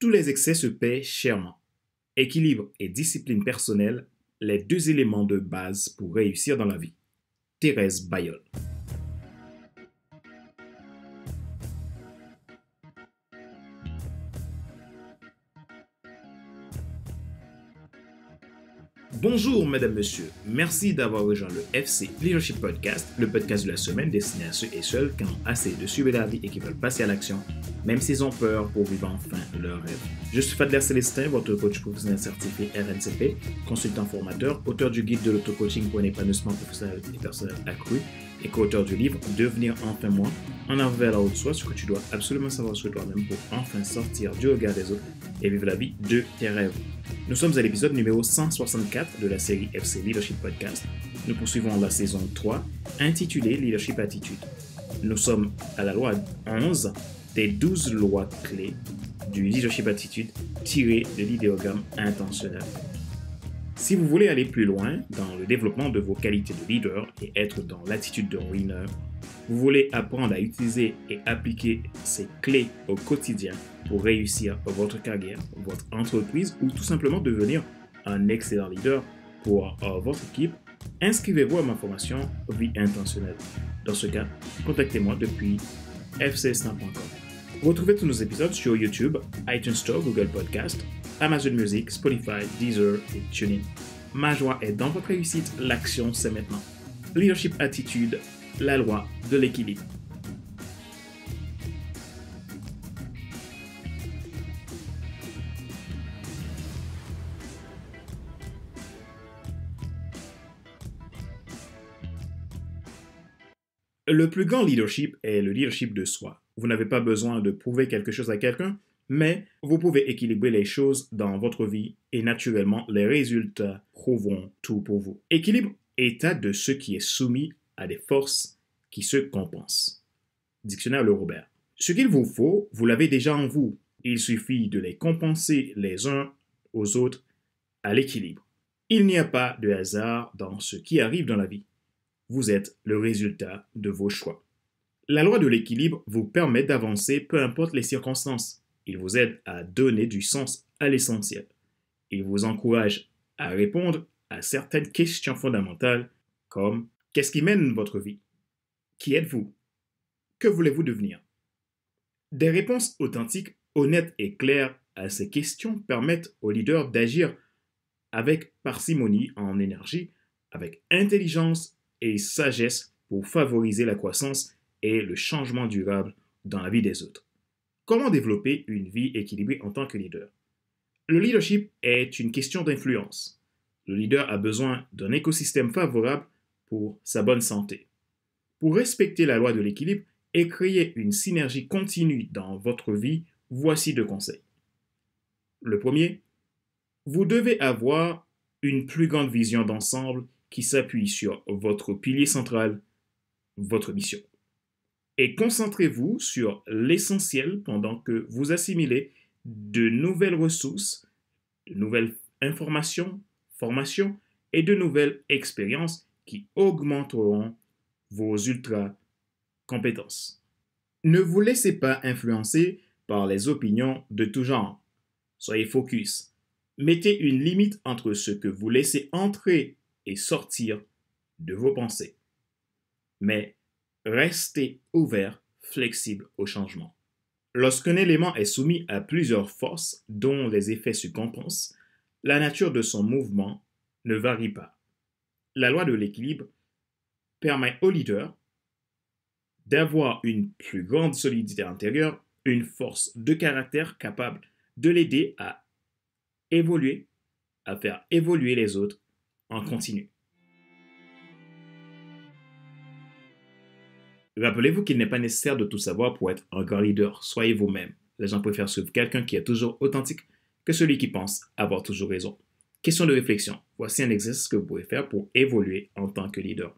Tous les excès se paient chèrement. Équilibre et discipline personnelle, les deux éléments de base pour réussir dans la vie. Thérèse Bayol. Bonjour mesdames, messieurs. Merci d'avoir rejoint le FC Leadership Podcast, le podcast de la semaine destiné à ceux et celles qui ont assez de suivre la vie et qui veulent passer à l'action, même s'ils ont peur pour vivre enfin leur rêve. Je suis Fadler Célestin, votre coach professionnel certifié RNCP, consultant formateur, auteur du guide de l'auto-coaching pour un épanouissement professionnel et personnel accru et co-auteur du livre Devenir enfin moi, en avant vers la haute soi, ce que tu dois absolument savoir sur toi-même pour enfin sortir du regard des autres et vivre la vie de tes rêves. Nous sommes à l'épisode numéro 164 de la série FC Leadership Podcast. Nous poursuivons la saison 3, intitulée Leadership Attitude. Nous sommes à la loi 11 des 12 lois clés du Leadership Attitude tirées de l'idéogramme intentionnel. Si vous voulez aller plus loin dans le développement de vos qualités de leader et être dans l'attitude de winner, vous voulez apprendre à utiliser et appliquer ces clés au quotidien pour réussir votre carrière, votre entreprise ou tout simplement devenir un excellent leader pour votre équipe, inscrivez-vous à ma formation Vie intentionnelle. Dans ce cas, contactez-moi depuis fcsna.com. Retrouvez tous nos épisodes sur YouTube, iTunes Store, Google Podcast, Amazon Music, Spotify, Deezer et TuneIn. Ma joie est dans votre réussite, l'action c'est maintenant. Leadership Attitude, la loi de l'équilibre. Le plus grand leadership est le leadership de soi. Vous n'avez pas besoin de prouver quelque chose à quelqu'un, mais vous pouvez équilibrer les choses dans votre vie et naturellement, les résultats prouveront tout pour vous. Équilibre, état de ce qui est soumis à des forces qui se compensent. Dictionnaire Le Robert. Ce qu'il vous faut, vous l'avez déjà en vous. Il suffit de les compenser les uns aux autres à l'équilibre. Il n'y a pas de hasard dans ce qui arrive dans la vie. Vous êtes le résultat de vos choix. La loi de l'équilibre vous permet d'avancer peu importe les circonstances. Il vous aide à donner du sens à l'essentiel. Il vous encourage à répondre à certaines questions fondamentales comme qu'est-ce qui mène votre vie? Qui êtes-vous? Que voulez-vous devenir? Des réponses authentiques, honnêtes et claires à ces questions permettent aux leaders d'agir avec parcimonie en énergie, avec intelligence et sagesse pour favoriser la croissance et le changement durable dans la vie des autres. Comment développer une vie équilibrée en tant que leader? Le leadership est une question d'influence. Le leader a besoin d'un écosystème favorable pour sa bonne santé. Pour respecter la loi de l'équilibre et créer une synergie continue dans votre vie, voici 2 conseils. Le premier, vous devez avoir une plus grande vision d'ensemble qui s'appuie sur votre pilier central, votre mission. Et concentrez-vous sur l'essentiel pendant que vous assimilez de nouvelles ressources, de nouvelles informations, formations et de nouvelles expériences qui augmenteront vos ultra-compétences. Ne vous laissez pas influencer par les opinions de tout genre. Soyez focus. Mettez une limite entre ce que vous laissez entrer et sortir de vos pensées. Mais restez ouvert, flexible au changement. Lorsqu'un élément est soumis à plusieurs forces dont les effets se compensent, la nature de son mouvement ne varie pas. La loi de l'équilibre permet au leader d'avoir une plus grande solidité intérieure, une force de caractère capable de l'aider à évoluer, à faire évoluer les autres en continu. Rappelez-vous qu'il n'est pas nécessaire de tout savoir pour être un grand leader. Soyez vous-même. Les gens préfèrent suivre quelqu'un qui est toujours authentique que celui qui pense avoir toujours raison. Question de réflexion. Voici un exercice que vous pouvez faire pour évoluer en tant que leader.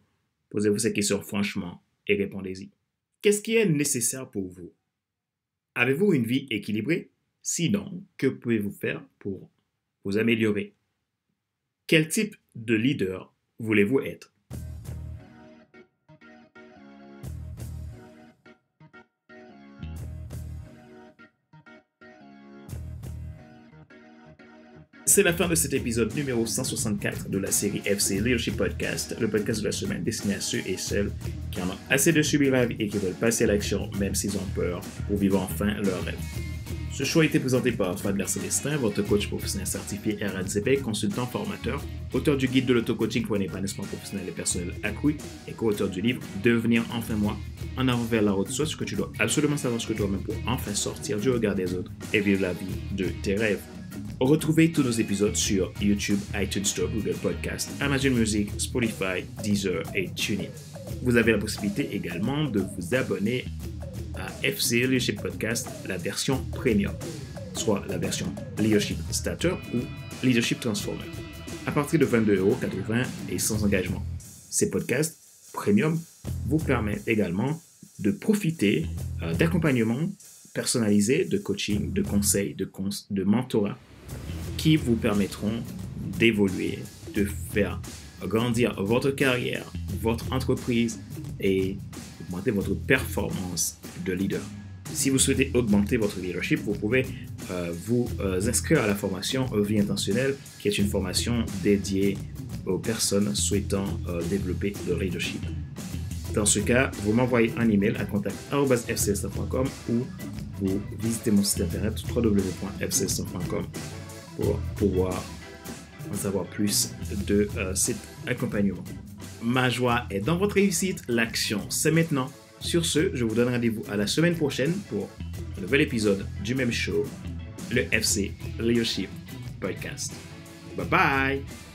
Posez-vous ces questions franchement et répondez-y. Qu'est-ce qui est nécessaire pour vous? Avez-vous une vie équilibrée? Sinon, que pouvez-vous faire pour vous améliorer? Quel type de leader voulez-vous être? C'est la fin de cet épisode numéro 164 de la série FC Leadership Podcast, le podcast de la semaine destiné à ceux et celles qui en ont assez de subir la vie et qui veulent passer à l'action même s'ils ont peur pour vivre enfin leur rêve. Ce choix a été présenté par Fadler Célestin, votre coach professionnel certifié RNCP, consultant formateur, auteur du guide de l'auto-coaching pour un épanouissement professionnel et personnel accru et co-auteur du livre Devenir enfin moi, en avant vers la route soit ce que tu dois absolument savoir sur toi-même pour enfin sortir du regard des autres et vivre la vie de tes rêves. Retrouvez tous nos épisodes sur YouTube, iTunes Store, Google Podcast, Amazon Music, Spotify, Deezer et TuneIn. Vous avez la possibilité également de vous abonner à FC Leadership Podcast, la version Premium, soit la version Leadership Starter ou Leadership Transformer, à partir de 22,80€ et sans engagement. Ces podcasts Premium vous permettent également de profiter d'accompagnements personnalisés, de coaching, de conseils, de mentorat qui vous permettront d'évoluer, de faire grandir votre carrière, votre entreprise et augmenter votre performance de leader. Si vous souhaitez augmenter votre leadership, vous pouvez vous inscrire à la formation Vie intentionnelle, qui est une formation dédiée aux personnes souhaitant développer le leadership. Dans ce cas, vous m'envoyez un email à contact@fcsta.com ou vous visitez mon site internet www.fcsta.com pour pouvoir en savoir plus de cet accompagnement. Ma joie est dans votre réussite, l'action c'est maintenant. Sur ce, je vous donne rendez-vous à la semaine prochaine pour un nouvel épisode du même show, le FC Leadership Podcast. Bye bye!